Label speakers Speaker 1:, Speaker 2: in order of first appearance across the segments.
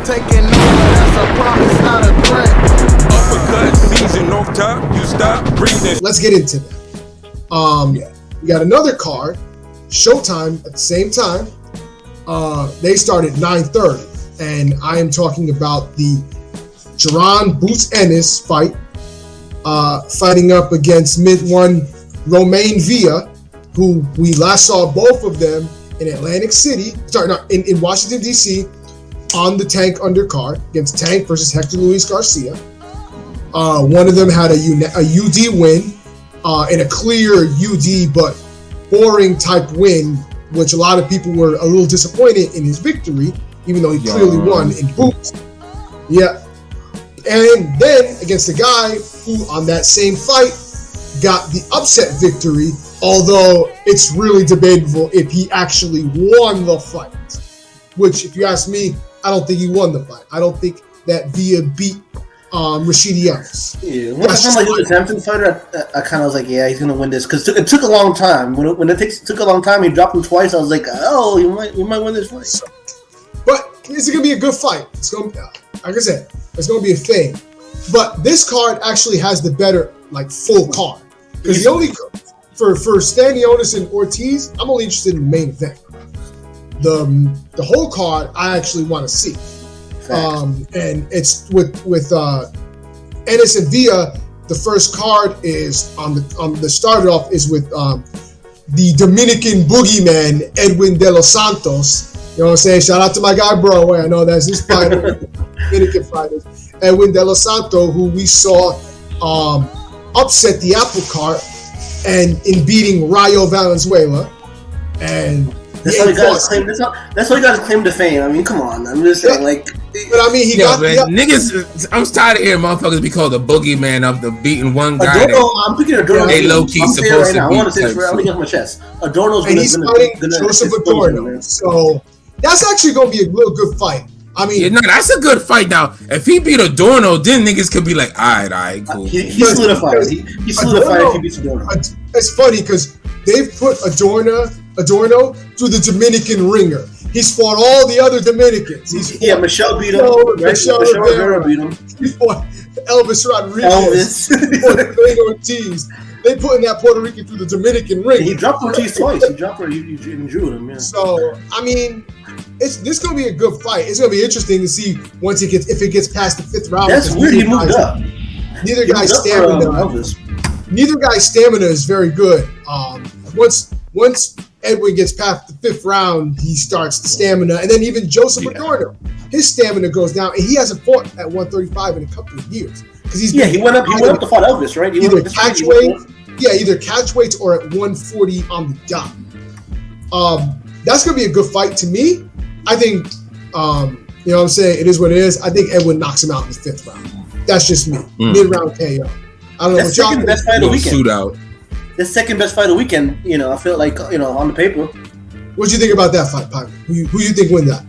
Speaker 1: taking over, that's a promise, not a threat.
Speaker 2: Uppercut season off top, you stop breathing.
Speaker 3: Let's get into that. We got another card, Showtime at the same time. They start at 9:30, and I am talking about the Jaron Ennis fight, fighting up against mid-one Roiman Villa, who we last saw both of them in Atlantic City, in Washington, D.C., on the Tank undercard against Tank versus Hector Luis Garcia. One of them had a UD win, and a clear UD but boring type win, which a lot of people were a little disappointed in his victory, even though he clearly won in boots. Yeah. And then against the guy who on that same fight got the upset victory, although it's really debatable if he actually won the fight. Which, if you ask me, I don't think he won the fight. I don't think that Villa beat Rashidi Ellis.
Speaker 4: Yeah, when I found like he was a Hampton fighter, I kind of was like, yeah, he's gonna win this because it took a long time. When it took a long time, he dropped him twice. I was like, oh, you might win this fight.
Speaker 3: But it's gonna be a good fight. It's gonna, like I said, it's gonna be a thing. But this card actually has the better, like, full card, because the only for Stanionis and Ortiz, I'm only interested in the main event. The whole card I actually want to see. And it's with Ennis and Villa. The first card is on the start off is with the Dominican boogeyman Edwin De Los Santos. You know what I'm saying? Shout out to my guy Broadway. I know that's his fighter, Dominican fighters. Edwin De Los Santos, who we saw upset the apple cart and in beating Rayo Valenzuela, and
Speaker 4: that's all he got his claim to fame. I mean, come on. I'm just saying, like.
Speaker 3: But I mean,
Speaker 5: niggas. I'm tired of hearing motherfuckers be called the boogeyman of the beating one guy.
Speaker 4: I'm thinking Adorno.
Speaker 5: They low key supposed to be.
Speaker 4: I want to say I'm gonna get off my chest. Adorno's
Speaker 3: and he's fighting Joseph Adorno, so that's actually gonna be a real good fight. I mean,
Speaker 5: that's a good fight. Now, if he beat Adorno, then niggas could be like, all right, cool.
Speaker 4: He solidified. He solidified if he beats Adorno.
Speaker 3: It's funny because they've put Adorno through the Dominican ringer. He's fought all the other Dominicans.
Speaker 4: Michelle beat him. Michelle Rivera beat him.
Speaker 3: He fought Elvis Rodriguez. He fought Ortiz. They put in that Puerto Rican through the Dominican ring.
Speaker 4: He dropped Ortiz twice. He dropped her. He drew him. Yeah.
Speaker 3: So I mean, this gonna be a good fight. It's gonna be interesting to see if it gets past the fifth round.
Speaker 4: That's weird. He moved up.
Speaker 3: Neither guy's stamina is very good. Once Edwin gets past the fifth round, he starts the stamina, and then even Joseph Adorno, his stamina goes down, and he hasn't fought at 135 in a couple of years because he went up
Speaker 4: to fight Elvis, right?
Speaker 3: Either catch weights or at 140 on the dot. That's gonna be a good fight to me. I think, you know what I'm saying? It is what it is. I think Edwin knocks him out in the fifth round. That's just me. Mid-round KO. I don't know what y'all think.
Speaker 4: Best fight of the weekend.
Speaker 5: Shootout.
Speaker 4: The second best fight of the weekend, I feel like, on the paper.
Speaker 3: What do you think about that fight, Pirate? Who you think wins that?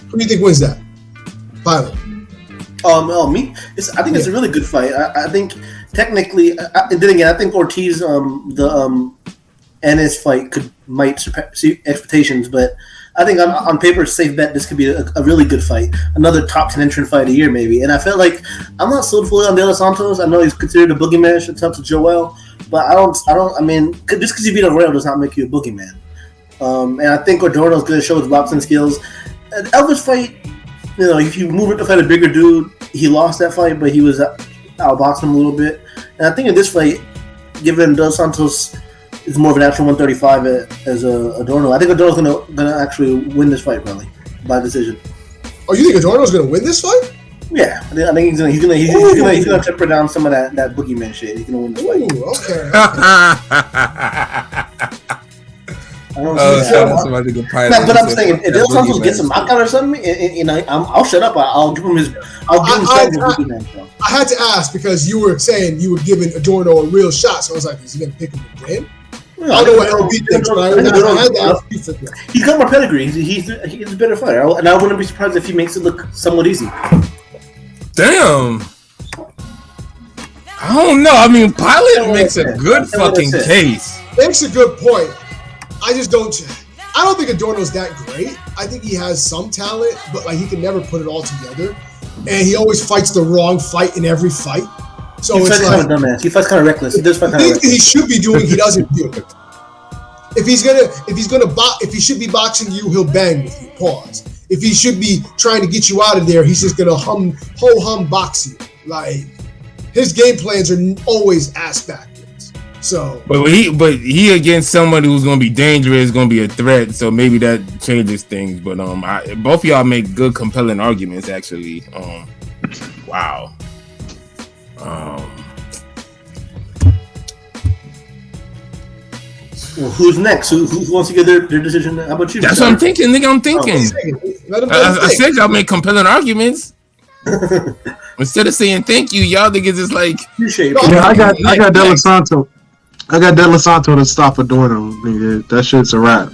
Speaker 3: Who do you think wins that? Pirate.
Speaker 4: Me? I think it's a really good fight. I think technically, and then again, I think Ortiz, the Ennis fight might surpass expectations, but I think on paper, it's a safe bet this could be a really good fight. Another top 10 entrant fight a year, maybe. And I felt like I'm not sold fully on De Los Santos. I know he's considered a boogeyman. Should talk to Joel, but I mean, just because you beat Arroyo does not make you a boogeyman. And I think Adorno's going to show his boxing skills. An Elvis fight, if you move it to fight a bigger dude, he lost that fight, but he was outboxing him a little bit. And I think in this fight, given De Los Santos is more of a natural 135 as Adorno, I think Adorno's gonna actually win this fight probably by decision.
Speaker 3: Oh, you think Adorno's gonna win this fight?
Speaker 4: Yeah, I think he's gonna temper down some of that boogeyman shit. He's gonna win this fight.
Speaker 3: Okay.
Speaker 4: But I'm saying if De Los Santos gets a knockout or something, I'll shut up. I'll give him his. I
Speaker 3: had to ask because you were saying you were giving Adorno a real shot, so I was like, is he gonna pick him to win? I don't know what LB thinks, but I had to ask you for that.
Speaker 4: He's got more pedigree. He's a better fighter, and I wouldn't be surprised if he makes it look somewhat easy.
Speaker 5: Damn. I don't know. I mean, Pilot makes a good fucking case.
Speaker 3: Makes a good point. I just don't. I don't think Adorno's that great. I think he has some talent, but like he can never put it all together. And he always fights the wrong fight in every fight. So
Speaker 4: he
Speaker 3: it's
Speaker 4: fights
Speaker 3: like
Speaker 4: kind of dumbass. He fights kind of reckless. He does fight kind of
Speaker 3: things that he should be doing, he doesn't do. If he should be boxing you, he'll bang with you. Pause. If he should be trying to get you out of there, he's just gonna hum box you. Like his game plans are always ass backwards. So,
Speaker 5: but he against someone who's gonna be dangerous, gonna be a threat. So maybe that changes things. But both of y'all make good, compelling arguments. Actually, wow.
Speaker 4: Well, who's next? Who wants to get their decision? How about you?
Speaker 5: That's what I'm thinking, nigga. I'm thinking. I said y'all make compelling arguments. Instead of saying thank you, y'all niggas is like.
Speaker 6: Yeah, I got De La Santo. I got De La Santo to stop Adorno, nigga. That shit's a wrap.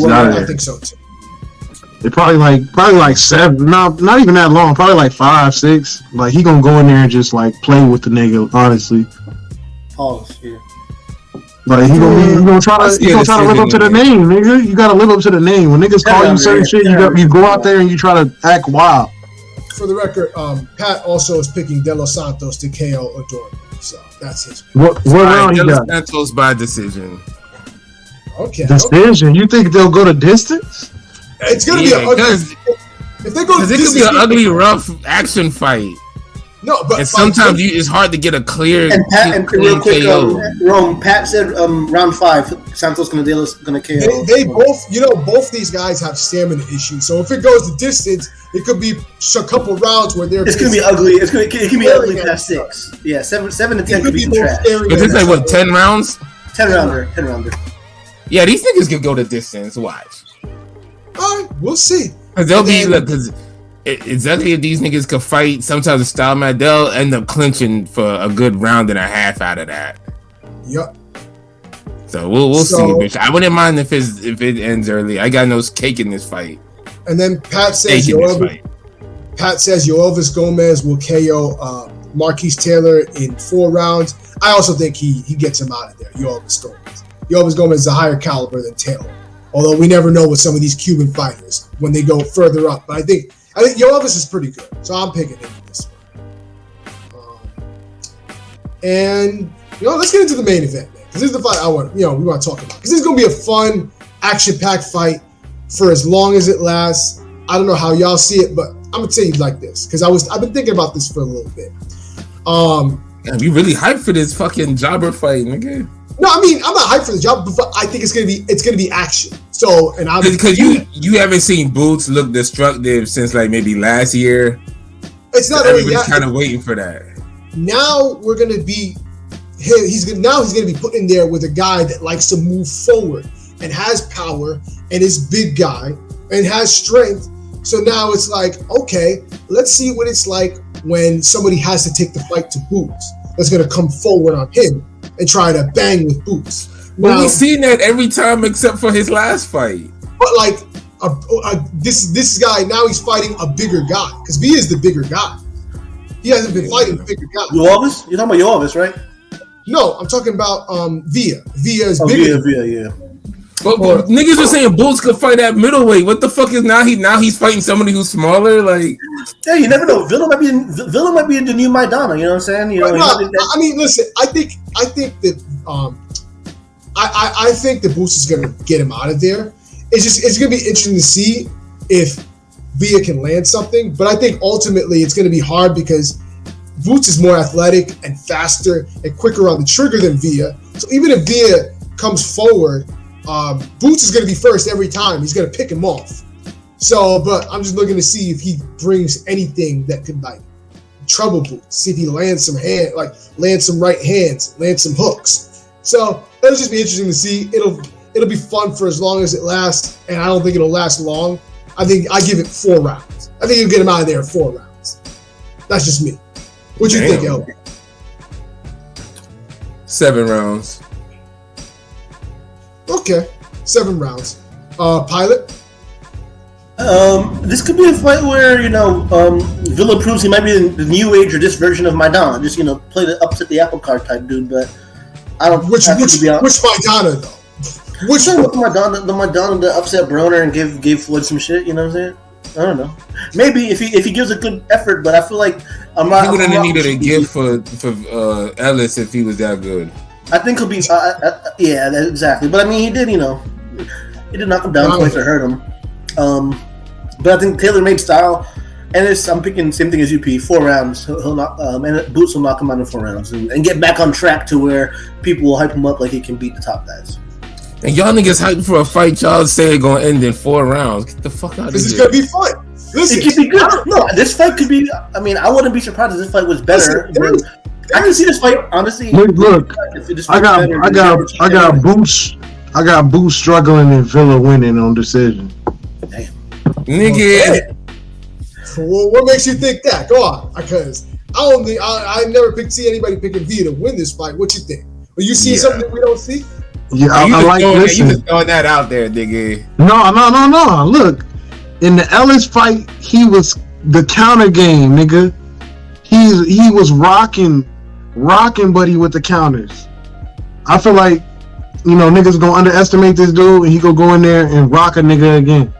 Speaker 3: I think so too.
Speaker 6: It probably like 7. No, not even that long. Probably like 5, 6. Like he gonna go in there and just like play with the nigga. Honestly.
Speaker 4: Pause. Yeah.
Speaker 6: Like he gonna try to live up to the name, nigga. You gotta live up to the name. When niggas call you certain shit, you go out there and you try to act wild.
Speaker 3: For the record, Pat also is picking De Los Santos to KO Adorno, so that's his.
Speaker 6: What round
Speaker 5: De
Speaker 6: you
Speaker 5: Los
Speaker 6: got?
Speaker 5: Santos by decision.
Speaker 3: Okay.
Speaker 6: Decision? You think they'll go to distance?
Speaker 3: It's gonna be an ugly. If they go to
Speaker 5: distance, it could be an ugly, rough action fight.
Speaker 3: No, but
Speaker 5: sometimes it's hard to get a clear.
Speaker 4: And real quick, Rome. Pat said round 5, Santos gonna KO.
Speaker 3: They both, both these guys have stamina issues. So if it goes the distance, it could be a couple rounds where they're.
Speaker 4: It's gonna be ugly. It can be ugly past 6. Yeah, 7 to 10 could be some trash.
Speaker 5: Is this like what 10 rounds?
Speaker 4: 10 rounder.
Speaker 5: Yeah, these niggas can go the distance. Watch.
Speaker 3: All right, we'll see.
Speaker 5: Cause they'll be because. Exactly, if these niggas could fight, sometimes the style match, they'll end up clinching for a good round and a half out of that.
Speaker 3: Yep.
Speaker 5: So we'll see, bitch. I wouldn't mind if it ends early. I got no cake in this fight.
Speaker 3: And then Pat says Yoelvis Gomez will KO Marquise Taylor in 4 rounds. I also think he gets him out of there. Yoelvis Gomez is a higher caliber than Taylor. Although we never know with some of these Cuban fighters when they go further up. But I think Yoelvis is pretty good, so I'm picking him for this one. And let's get into the main event, man. Because this is the fight I want. We want to talk about. Because this is going to be a fun, action-packed fight for as long as it lasts. I don't know how y'all see it, but I'm gonna tell you like this because I've been thinking about this for a little bit.
Speaker 5: You really hyped for this fucking jobber fight, nigga.
Speaker 3: No, I mean I'm not hyped for the job, but I think it's gonna be action. So, and I'm
Speaker 5: because you haven't seen Boots look destructive since like maybe last year.
Speaker 3: It's not
Speaker 5: everybody's kind of waiting for that.
Speaker 3: Now we're gonna be he's gonna be put in there with a guy that likes to move forward and has power and is big guy and has strength. So now it's like, okay, let's see what it's like when somebody has to take the fight to Boots. That's gonna come forward on him and try to bang with Boots.
Speaker 5: Well, we've seen that every time except for his last fight.
Speaker 3: But like this guy now he's fighting a bigger guy because Villa is the bigger guy. He hasn't been fighting a bigger guy.
Speaker 4: Yoelvis? You're talking about Yoelvis, right?
Speaker 3: No, I'm talking about Villa. Villa is bigger.
Speaker 4: Villa, yeah.
Speaker 5: But niggas were saying Boots could fight at middleweight. What the fuck is now he's fighting somebody who's smaller? Like,
Speaker 4: yeah, you never know. Villa might be in the new Maidana. You know what I'm saying?
Speaker 3: I mean, listen. I think that I think that Boots is gonna get him out of there. It's gonna be interesting to see if Villa can land something. But I think ultimately it's gonna be hard because Boots is more athletic and faster and quicker on the trigger than Villa. So even if Villa comes forward, Boots is going to be first every time. He's going to pick him off. So, but I'm just looking to see if he brings anything that could like trouble Boots. See if he lands some right hands, land some hooks. So it'll just be interesting to see. It'll be fun for as long as it lasts, and I don't think it'll last long. I think I give it 4 rounds. I think you'll get him out of there in 4 rounds. That's just me. What you think, El?
Speaker 5: 7 rounds.
Speaker 3: Okay, 7 rounds. Pilot?
Speaker 4: This could be a fight where, Villa proves he might be the new age or this version of Maidana. Just, play the upset the apple cart type dude, but I don't...
Speaker 3: Which Maidana, though? Which
Speaker 4: one? The Madonna to upset Broner and give Floyd some shit. You know what I'm saying? I don't know. Maybe if he gives a good effort, but I feel like
Speaker 5: he wouldn't have needed a gift for Ellis if he was that good.
Speaker 4: I think he'll be. Yeah, exactly. But I mean, he did. You know, he did knock him down twice or hurt him. But I think tailor-made style. And I'm picking same thing as UP. 4 rounds. He'll knock. And Boots will knock him out in 4 rounds and get back on track to where people will hype him up like he can beat the top guys.
Speaker 5: And y'all niggas hyped for a fight y'all say it gonna end in 4 rounds. Get the fuck out of here.
Speaker 3: This is gonna be fun. Listen,
Speaker 4: it could be good. No, this fight could be. I mean, I wouldn't be surprised if this fight was better. I can see this fight honestly.
Speaker 6: Look, I got Boots struggling and Villa winning on decision.
Speaker 4: Damn,
Speaker 5: nigga.
Speaker 3: Well, what makes you think that? Go on, because I never see anybody picking Villa to win this fight. What you think? Are you seeing something that we don't see?
Speaker 6: Yeah, I like this.
Speaker 5: You just throwing that out there, nigga.
Speaker 6: No. Look, in the Ellis fight, he was the counter game, nigga. He was rocking Buddy with the counters. I feel like, niggas gonna underestimate this dude, and he go in there and rock a nigga again.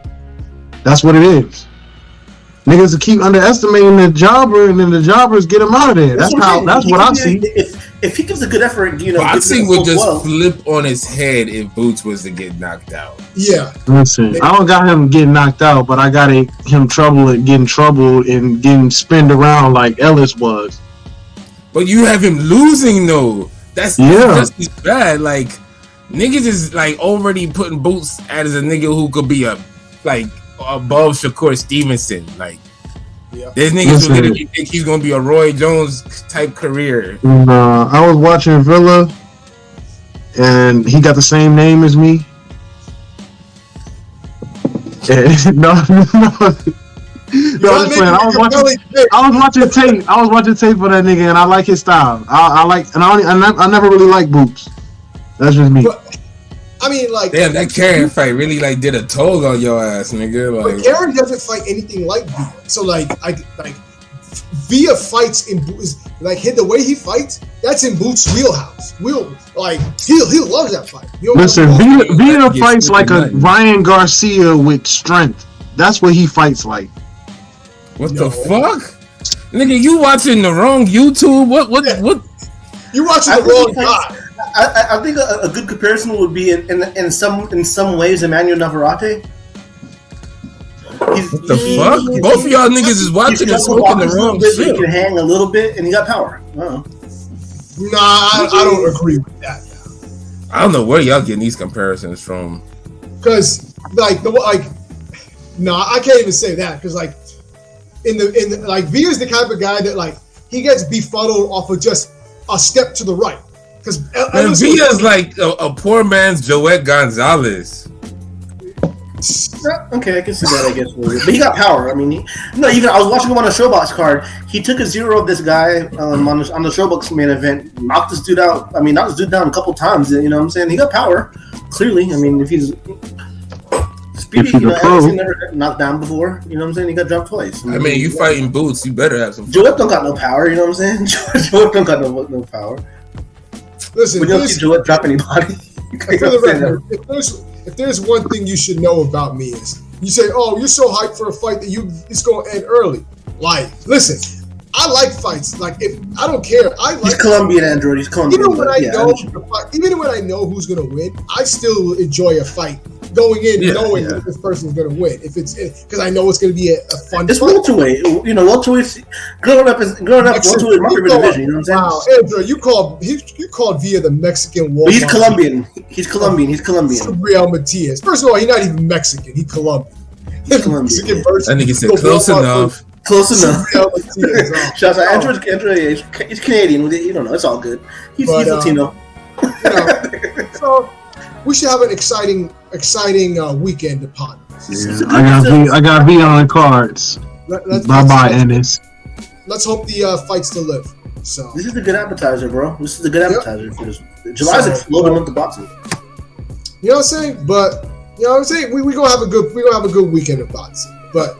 Speaker 6: That's what it is. Niggas keep underestimating the jobber, and then the jobbers get him out of there. That's what I see.
Speaker 4: If he gives a good effort,
Speaker 5: I think would just flip on his head if Boots was to get knocked out.
Speaker 3: Yeah.
Speaker 6: Listen, I don't got him getting knocked out, but I got him getting troubled and getting spinned around like Ellis was.
Speaker 5: But you have him losing though. That's just as bad. Like niggas is like already putting Boots as a nigga who could be above Shakur Stevenson. Like there's niggas who literally think he's gonna be a Roy Jones type career.
Speaker 6: I was watching Villa, and he got the same name as me. No, I'm just playing. I was watching tape. I was watching tape for that nigga, and I like his style. I never really liked Boots. That's just me.
Speaker 3: But, I mean, like,
Speaker 5: damn, that Karen fight really did a toll on your ass, nigga. Like,
Speaker 3: but Karen doesn't fight anything like Villa. So Villa fights in Boots, the way he fights, that's in Boots' wheelhouse. He loves that fight.
Speaker 6: Listen, Villa fights like a Ryan Garcia with strength. That's what he fights like.
Speaker 5: What the fuck, nigga? You watching the wrong YouTube? What?
Speaker 3: You watching the wrong guy.
Speaker 4: I think a good comparison would be in some ways Emmanuel Navarrete.
Speaker 5: What the fuck? Both of y'all niggas is watching and smoking the wrong shit.
Speaker 4: He can hang a little bit and he got power.
Speaker 3: Nah, I don't agree with that.
Speaker 5: I don't know where y'all getting these comparisons from.
Speaker 3: Because I can't even say that because Villa's the type of guy that he gets befuddled off of just a step to the right. Because
Speaker 5: Villa's like a poor man's Joet Gonzalez.
Speaker 4: Okay, I can see that. I guess, but he got power. I mean, I was watching him on a Showbox card. He took a 0 of this guy on the Showbox main event. Knocked this dude out. I mean, knocked this dude down a couple times. You know what I'm saying? He got power. Clearly, I mean, if he's speedy, he's never got knocked down before. You know what I'm saying? He got dropped twice.
Speaker 5: I mean, you fighting Boots, you better have some.
Speaker 4: Joet don't got no power. You know what I'm saying? Joet don't got no power.
Speaker 3: Listen,
Speaker 4: we don't see Joet drop anybody.
Speaker 3: For the record, if there's one thing you should know about me is you say, "Oh, you're so hyped for a fight that it's going to end early." Listen, I like fights. If I don't care, he's
Speaker 4: Colombian, Android. He's Colombian.
Speaker 3: Even when I know who's going to win, I still enjoy a fight going in knowing that this person's going to win. If it's because I know it's going to be a fun.
Speaker 4: It's
Speaker 3: fight.
Speaker 4: welterweight. Welterweight. Growing up, welterweight is my favorite division. You know what I'm saying?
Speaker 3: Wow, Andrew, you called Villa the Mexican Walmart.
Speaker 4: But he's Colombian. He's Colombian.
Speaker 3: Real Matias. First of all, he's not even Mexican. He's Colombian.
Speaker 4: He's Colombian.
Speaker 3: I
Speaker 5: think he said close enough.
Speaker 4: Close enough. Shout out Andrew. He's Canadian. You don't know. It's all good. He's Latino.
Speaker 3: So we should have an exciting weekend upon us.
Speaker 6: Yeah, I got V on the cards. Bye, Ennis.
Speaker 3: Let's hope the fights deliver. So
Speaker 4: this is a good appetizer, bro. This is a good appetizer for this. July's exploding with the boxing.
Speaker 3: You know what I'm saying? But you know what I'm saying? We gonna have a good weekend of boxing. But